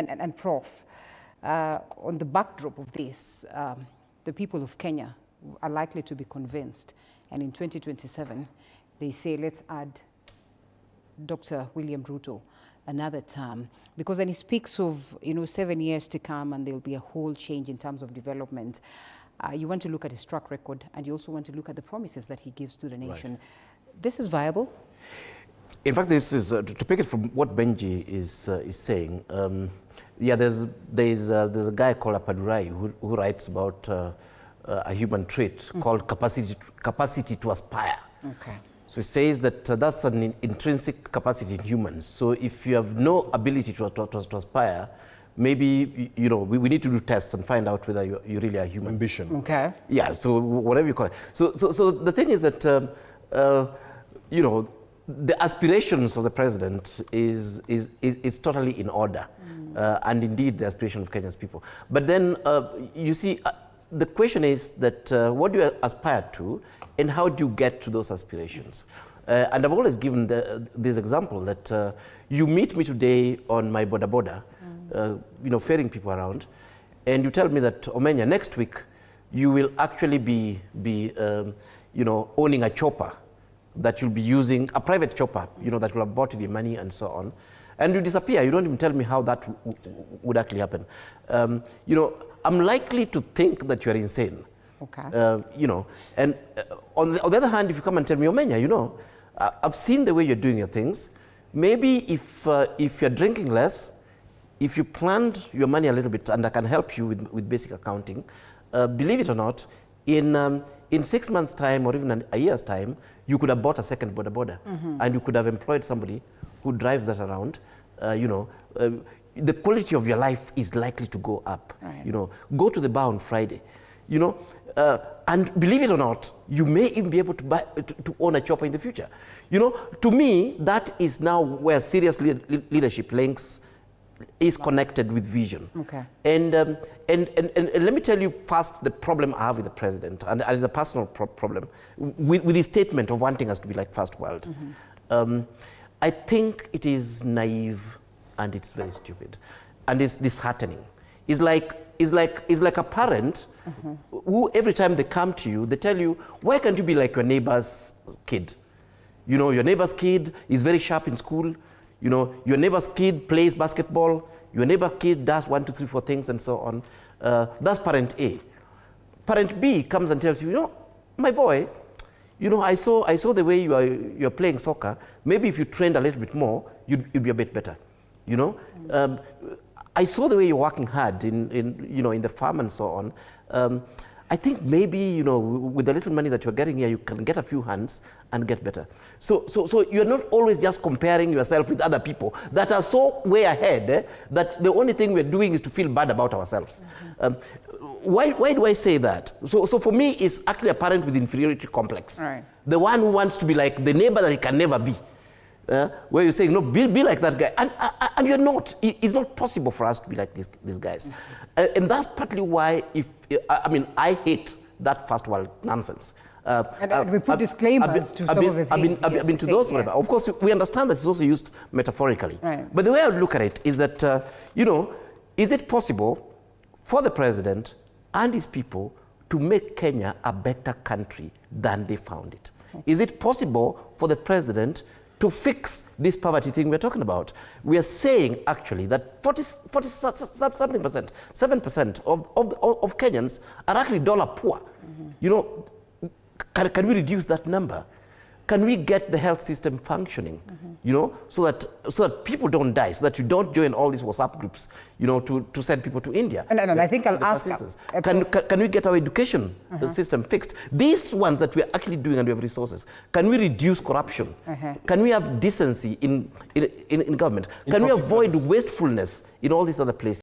And Prof, on the backdrop of this, the people of Kenya are likely to be convinced. And in 2027, they say, let's add Dr. William Ruto another term. Because then he speaks of, 7 years to come and there'll be a whole change in terms of development. You want to look at his track record, and you also want to look at the promises that he gives to the nation. Right. This is viable? In fact, this is, to pick it from what Benji is saying, yeah, there's a guy called Apadurai who writes about a human trait called capacity to aspire. Okay. So it says that that's an intrinsic capacity in humans. So if you have no ability to aspire, maybe, we need to do tests and find out whether you really are human. Ambition. Okay. Yeah, so whatever you call it. So the thing is that, the aspirations of the president is totally in order. And indeed the aspiration of Kenya's people. But then, you see, the question is that what do you aspire to, and how do you get to those aspirations? And I've always given this example that you meet me today on my boda, ferrying people around, and you tell me that, Omenya, next week you will actually be owning a chopper that you'll be using, a private chopper, that will have bought you the money and so on. And you disappear. You don't even tell me how that would actually happen. I'm likely to think that you're insane. Okay. And on the other hand, if you come and tell me, Omenya, I've seen the way you're doing your things. Maybe if you're drinking less, if you planned your money a little bit, and I can help you with basic accounting, believe it or not, in 6 months' time or even a year's time, you could have bought a second boda, and you could have employed somebody who drives that around. The quality of your life is likely to go up. Right. Go to the bar on Friday. And believe it or not, you may even be able to own a chopper in the future. To me, that is now where serious leadership links is connected with vision. Okay. And let me tell you first the problem I have with the president, and it's a personal problem, with his statement of wanting us to be like first world. I think it is naive and it's very stupid, and it's disheartening. It's like a parent who every time they come to you, they tell you, why can't you be like your neighbor's kid? Your neighbor's kid is very sharp in school. Your neighbor's kid plays basketball. Your neighbor's kid does 1, 2, 3, 4 things and so on. That's parent A. Parent B comes and tells you, my boy, I saw the way you're playing soccer. Maybe if you trained a little bit more, you'd be a bit better. I saw the way you're working hard in the farm and so on. I think maybe, with the little money that you're getting here, you can get a few hands and get better. So you're not always just comparing yourself with other people that are so way ahead that the only thing we're doing is to feel bad about ourselves. Why do I say that? So for me, it's actually a parent with inferiority complex. Right. The one who wants to be like the neighbor that he can never be. Where you're saying, no, be like that guy. And you're not. It's not possible for us to be like these guys. And that's partly why, I hate that first world nonsense. And we put disclaimers to some of the things. I've been to those, whatever. Of course, we understand that it's also used metaphorically. Right. But the way I would look at it is that, is it possible for the president and his people to make Kenya a better country than they found it? Okay. Is it possible for the president to fix this poverty thing we're talking about? We are saying actually that 40-something percent, 7% of Kenyans are actually dollar poor. Can we reduce that number? Can we get the health system functioning? So that people don't die, so that you don't join all these WhatsApp groups, to send people to India. And I think I'll ask. Can we get our education system fixed? These ones that we're actually doing and we have resources. Can we reduce corruption? Can we have decency in government? Can we avoid wastefulness in all these other places?